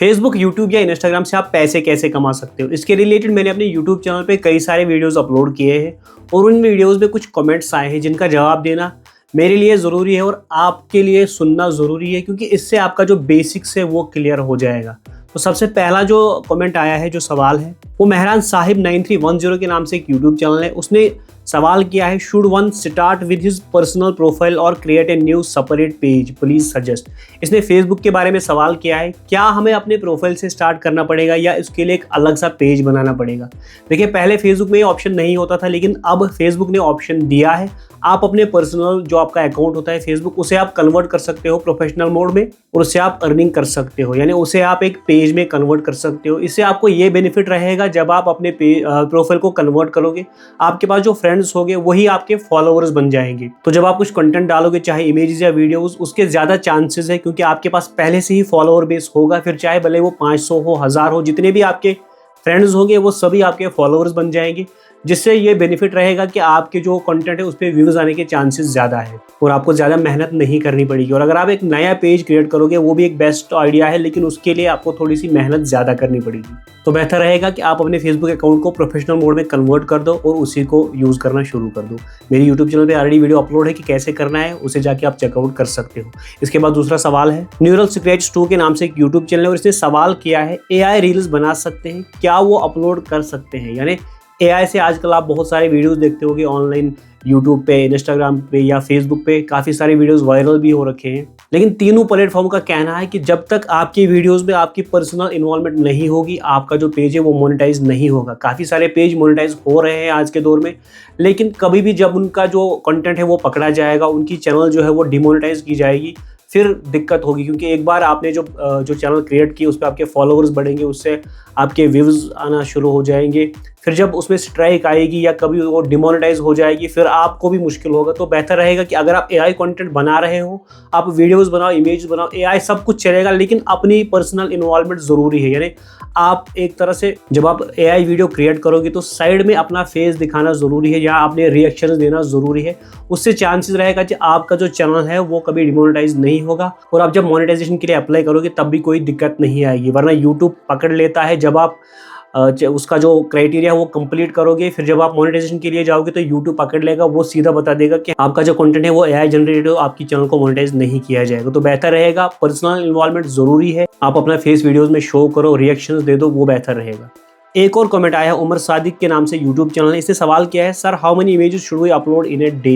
Facebook, YouTube या Instagram से आप पैसे कैसे कमा सकते हो, इसके रिलेटेड मैंने अपने यूट्यूब चैनल पे कई सारे वीडियोस अपलोड किए हैं और उन वीडियोस में कुछ कमेंट्स आए हैं जिनका जवाब देना मेरे लिए ज़रूरी है और आपके लिए सुनना ज़रूरी है, क्योंकि इससे आपका जो बेसिक्स है वो क्लियर हो जाएगा। तो सबसे पहला जो कमेंट आया है, जो सवाल है, वो मेहरान साहिब 9310 के नाम से एक यूट्यूब चैनल है। उसने सवाल किया है, should one start with his personal profile और create a new separate page, please suggest. इसने फेसबुक के बारे में सवाल किया है, क्या हमें अपने प्रोफाइल से स्टार्ट करना पड़ेगा या इसके लिए एक अलग सा पेज बनाना पड़ेगा। देखिए, पहले फेसबुक में ये ऑप्शन नहीं होता था, लेकिन अब फेसबुक ने ऑप्शन दिया है। आप अपने पर्सनल जो आपका अकाउंट होता है फेसबुक, उसे आप कन्वर्ट कर सकते हो प्रोफेशनल मोड में और उससे आप अर्निंग कर सकते हो, यानी उसे आप एक पेज में कन्वर्ट कर सकते हो। इससे आपको ये बेनिफिट रहेगा, जब आप अपने प्रोफाइल को कन्वर्ट करोगे, आपके पास जो फ्रेंड्स होंगे वही आपके फॉलोअर्स बन जाएंगे। तो जब आप कुछ कंटेंट डालोगे, चाहे इमेजेस या वीडियोस, उसके ज्यादा चांसेस है, क्योंकि आपके पास पहले से ही फॉलोअर बेस होगा। फिर चाहे भले वो 500 हो, 1000 हो, जितने भी आपके फ्रेंड्स होंगे वो सभी आपके फॉलोअर्स बन जाएंगे, जिससे ये बेनिफिट रहेगा कि आपके जो कंटेंट है उस पर व्यूज आने के चांसेस ज़्यादा है और आपको ज़्यादा मेहनत नहीं करनी पड़ेगी। और अगर आप एक नया पेज क्रिएट करोगे, वो भी एक बेस्ट आइडिया है, लेकिन उसके लिए आपको थोड़ी सी मेहनत ज़्यादा करनी पड़ेगी। तो बेहतर रहेगा कि आप अपने फेसबुक अकाउंट को प्रोफेशनल मोड में कन्वर्ट कर दो और उसी को यूज़ करना शुरू कर दो। मेरी यूट्यूब चैनल पर ऑलरेडी वीडियो अपलोड है कि कैसे करना है, उसे जाके आप चेकआउट कर सकते हो। इसके बाद दूसरा सवाल है, न्यूरल स्क्रैच 2 के नाम से एक यूट्यूब चैनल है और इसने सवाल किया है, AI रील्स बना सकते हैं, क्या वो अपलोड कर सकते हैं। यानी AI से आजकल आप बहुत सारे वीडियोस देखते होगे ऑनलाइन, यूट्यूब पे, इंस्टाग्राम पे या फेसबुक पे काफ़ी सारे वीडियोस वायरल भी हो रखे हैं। लेकिन तीनों प्लेटफॉर्म का कहना है कि जब तक आपकी वीडियोस में आपकी पर्सनल इन्वॉल्वमेंट नहीं होगी, आपका जो पेज है वो मोनेटाइज नहीं होगा। काफ़ी सारे पेज मोनेटाइज हो रहे हैं आज के दौर में, लेकिन कभी भी जब उनका जो कंटेंट है वो पकड़ा जाएगा, उनकी चैनल जो है वो डिमोनेटाइज की जाएगी, फिर दिक्कत होगी। क्योंकि एक बार आपने जो चैनल क्रिएट की, उस पर आपके फॉलोअर्स बढ़ेंगे, उससे आपके व्यूज़ आना शुरू हो जाएंगे। फिर जब उसमें स्ट्राइक आएगी या कभी वो डिमोनेटाइज हो जाएगी, फिर आपको भी मुश्किल होगा। तो बेहतर रहेगा कि अगर आप AI कंटेंट बना रहे हो, आप वीडियोस बनाओ, इमेज बनाओ, AI सब कुछ चलेगा, लेकिन अपनी पर्सनल इन्वॉल्वमेंट ज़रूरी है। यानी आप एक तरह से जब आप AI वीडियो क्रिएट करोगे तो साइड में अपना फेस दिखाना ज़रूरी है या आपने रिएक्शंस देना ज़रूरी है। उससे चांसेस रहेगा कि आपका जो चैनल है वो कभी डिमोनेटाइज नहीं होगा और आप जब मोनेटाइजेशन के लिए अप्लाई करोगे तब भी कोई दिक्कत नहीं आएगी। वरना यूट्यूब पकड़ लेता है, जब आप उसका जो क्राइटेरिया वो कंप्लीट करोगे, फिर जब आप मोनेटाइजेशन के लिए जाओगे तो यूट्यूब पकड़ लेगा, वो सीधा बता देगा कि आपका जो कंटेंट है वो AI जनरेटेड हो, आपकी चैनल को मोनेटाइज नहीं किया जाएगा। तो बेहतर रहेगा, पर्सनल इन्वॉल्वमेंट ज़रूरी है, आप अपना फेस वीडियोस में शो करो, रिएक्शंस दे दो, वो बेहतर रहेगा। एक और कमेंट आया है, उमर सादिक के नाम से यूट्यूब चैनल है। इसने सवाल किया है, sir how many images should we upload in a day.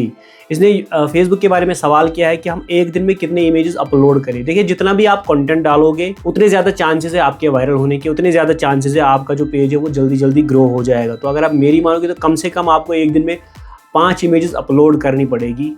इसने फेसबुक के बारे में सवाल किया है कि हम एक दिन में कितने इमेजेस अपलोड करें। देखिए, जितना भी आप कंटेंट डालोगे उतने ज़्यादा चांसेस है आपके वायरल होने के, उतने ज़्यादा चांसेस है आपका जो पेज है वो जल्दी जल्दी ग्रो हो जाएगा। तो अगर आप मेरी मानोगे तो कम से कम आपको एक दिन में 5 इमेजेस अपलोड करनी पड़ेगी।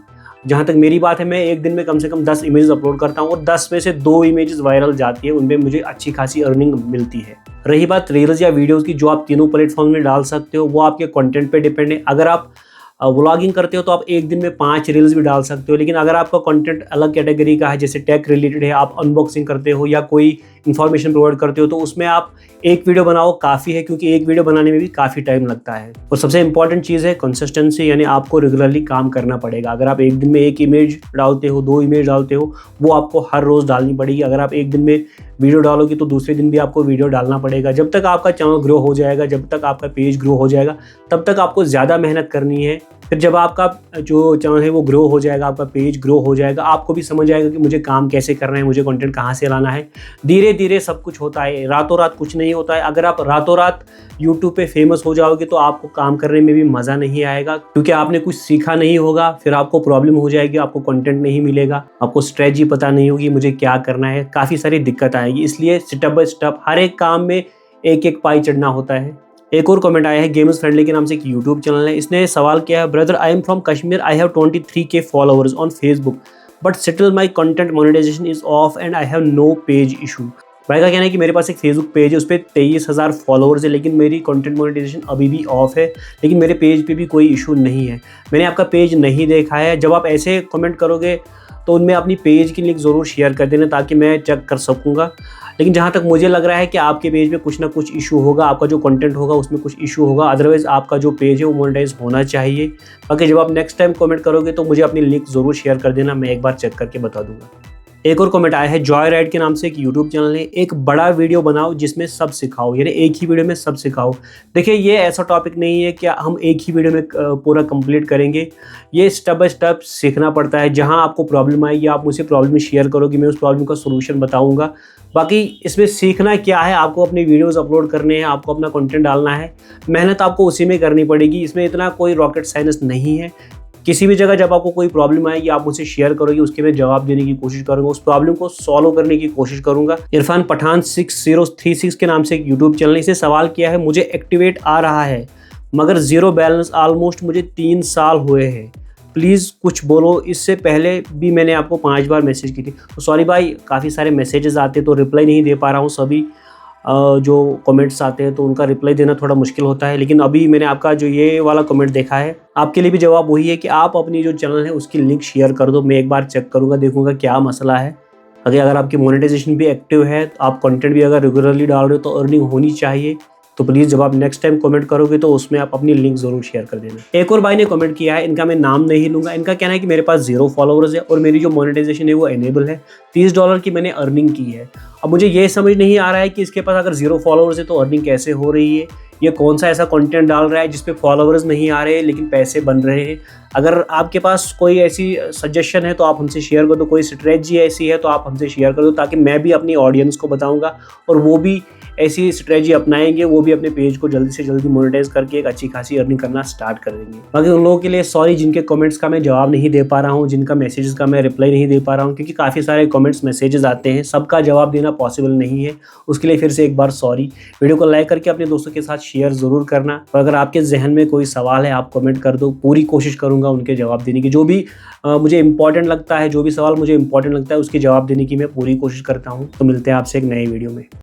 जहाँ तक मेरी बात है, मैं एक दिन में कम से कम 10 इमेजेस अपलोड करता हूँ और 10 में से 2 इमेजेस वायरल जाती है, उनमें मुझे अच्छी खासी अर्निंग मिलती है। रही बात रील्स या वीडियोस की, जो आप तीनों प्लेटफॉर्म में डाल सकते हो, वो आपके कंटेंट पे डिपेंड है। अगर आप व्लॉगिंग करते हो तो आप एक दिन में 5 रील्स भी डाल सकते हो, लेकिन अगर आपका कंटेंट अलग कैटेगरी का है, जैसे टेक रिलेटेड है, आप अनबॉक्सिंग करते हो या कोई इन्फॉर्मेशन प्रोवाइड करते हो, तो उसमें आप एक वीडियो बनाओ काफ़ी है, क्योंकि एक वीडियो बनाने में भी काफ़ी टाइम लगता है। और सबसे इंपॉर्टेंट चीज़ है कंसिस्टेंसी, यानी आपको रेगुलरली काम करना पड़ेगा। अगर आप एक दिन में 1 इमेज डालते हो, 2 इमेज डालते हो, वो आपको हर रोज़ डालनी पड़ेगी। अगर आप एक दिन में वीडियो डालोगे तो दूसरे दिन भी आपको वीडियो डालना पड़ेगा। जब तक आपका चैनल ग्रो हो जाएगा, जब तक आपका पेज ग्रो हो जाएगा, तब तक आपको ज़्यादा मेहनत करनी है। फिर जब आपका जो चैनल है वो ग्रो हो जाएगा, आपका पेज ग्रो हो जाएगा, आपको भी समझ आएगा कि मुझे काम कैसे करना है, मुझे कंटेंट कहाँ से लाना है। धीरे धीरे सब कुछ होता है, रातों रात कुछ नहीं होता है। अगर आप रातों रात यूट्यूब पे फेमस हो जाओगे तो आपको काम करने में भी मज़ा नहीं आएगा, क्योंकि आपने कुछ सीखा नहीं होगा। फिर आपको प्रॉब्लम हो जाएगी, आपको कंटेंट नहीं मिलेगा, आपको स्ट्रेटजी पता नहीं होगी मुझे क्या करना है, काफ़ी सारी दिक्कत आएगी। इसलिए स्टेप बाय स्टेप हर एक काम में एक एक पाई चढ़ना होता है। एक और कमेंट आया है, गेम्स फ्रेंडली के नाम से एक यूट्यूब चैनल है। इसने सवाल किया है, brother I am from Kashmir, I have 23K followers on Facebook but still my content monetization is off and I have no page issue. भाई का कहना है कि मेरे पास एक फेसबुक पेज है, उस पर 23,000 फॉलोअर्स है, लेकिन मेरी कंटेंट मोनेटाइजेशन अभी भी ऑफ है, लेकिन मेरे पेज पे भी कोई इशू नहीं है। मैंने आपका पेज नहीं देखा है। जब आप ऐसे कमेंट करोगे तो उनमें अपनी पेज की लिंक ज़रूर शेयर कर देना, ताकि मैं चेक कर सकूँगा। लेकिन जहाँ तक मुझे लग रहा है कि आपके पेज में कुछ ना कुछ इशू होगा, आपका जो कंटेंट होगा उसमें कुछ इशू होगा, अदरवाइज़ आपका जो पेज है वो मोनेटाइज होना चाहिए। बाकी जब आप नेक्स्ट टाइम कमेंट करोगे तो मुझे अपनी लिंक ज़रूर शेयर कर देना, मैं एक बार चेक करके बता दूँगा। एक और कमेंट आया है, जॉय राइड के नाम से एक यूट्यूब चैनल है, एक बड़ा वीडियो बनाओ जिसमें सब सिखाओ, यानी एक ही वीडियो में सब सिखाओ। देखिए ये ऐसा टॉपिक नहीं है कि हम एक ही वीडियो में पूरा कंप्लीट करेंगे, ये स्टेप बाय स्टेप सीखना पड़ता है। जहां आपको प्रॉब्लम आएगी आप मुझसे प्रॉब्लम शेयर करोगे, मैं उस प्रॉब्लम का सोल्यूशन बताऊंगा। बाकी इसमें सीखना क्या है, आपको अपनी वीडियोस अपलोड करने हैं, आपको अपना कंटेंट डालना है, मेहनत आपको उसी में करनी पड़ेगी। इसमें इतना कोई रॉकेट साइंस नहीं है। किसी भी जगह जब आपको कोई प्रॉब्लम आएगी आप मुझसे शेयर करोगे, उसके मैं जवाब देने की कोशिश करूंगा, उस प्रॉब्लम को सॉल्व करने की कोशिश करूंगा। इरफान पठान 6036 के नाम से एक यूट्यूब चैनल है, इसे सवाल किया है, मुझे एक्टिवेट आ रहा है मगर जीरो बैलेंस, ऑलमोस्ट मुझे 3 साल हुए हैं, प्लीज़ कुछ बोलो। इससे पहले भी मैंने आपको 5 बार मैसेज की थी। तो सॉरी भाई, काफ़ी सारे मैसेजेस आते तो रिप्लाई नहीं दे पा रहा हूँ सभी जो कमेंट्स आते हैं, तो उनका रिप्लाई देना थोड़ा मुश्किल होता है। लेकिन अभी मैंने आपका जो ये वाला कमेंट देखा है, आपके लिए भी जवाब वही है कि आप अपनी जो चैनल है उसकी लिंक शेयर कर दो। मैं एक बार चेक करूँगा, देखूँगा क्या मसला है। अगर आपकी मोनेटाइजेशन भी एक्टिव है, आप कंटेंट भी अगर रेगुलरली डाल रहे हो तो अर्निंग होनी चाहिए। तो प्लीज़ जब आप नेक्स्ट टाइम कमेंट करोगे तो उसमें आप अपनी लिंक ज़रूर शेयर कर देना। एक और भाई ने कमेंट किया है, इनका मैं नाम नहीं लूँगा। इनका कहना है कि मेरे पास 0 फॉलोअर्स है और मेरी जो मोनेटाइजेशन है वो एनेबल है, $30 की मैंने अर्निंग की है। अब मुझे ये समझ नहीं आ रहा है कि इसके पास अगर 0 फॉलोअर्स है तो अर्निंग कैसे हो रही है, ये कौन सा ऐसा कंटेंट डाल रहा है जिस पे फॉलोअर्स नहीं आ रहे लेकिन पैसे बन रहे हैं। अगर आपके पास कोई ऐसी सजेशन है तो आप हमसे शेयर कर दो, कोई स्ट्रेटजी ऐसी है तो आप हमसे शेयर कर दो, ताकि मैं भी अपनी ऑडियंस को बताऊंगा और वो भी ऐसी स्ट्रेटजी अपनाएंगे, वो भी अपने पेज को जल्दी से जल्दी मोनेटाइज करके एक अच्छी खासी अर्निंग करना स्टार्ट कर देंगे। बाकी उन लोगों के लिए सॉरी जिनके कमेंट्स का मैं जवाब नहीं दे पा रहा हूँ, जिनका मैसेजेस का मैं रिप्लाई नहीं दे पा रहा हूँ, क्योंकि काफ़ी सारे कमेंट्स मैसेजेस आते हैं, सबका जवाब देना पॉसिबल नहीं है। उसके लिए फिर से एक बार सॉरी। वीडियो को लाइक करके अपने दोस्तों के साथ शेयर ज़रूर करना, और अगर आपके जहन में कोई सवाल है आप कमेंट कर दो, पूरी कोशिश करूँगा उनके जवाब देने की। जो भी मुझे इंपॉर्टेंट लगता है, जो भी सवाल मुझे इंपॉर्टेंट लगता है उसके जवाब देने की मैं पूरी कोशिश करता हूँ। तो मिलते हैं आपसे एक नए वीडियो में।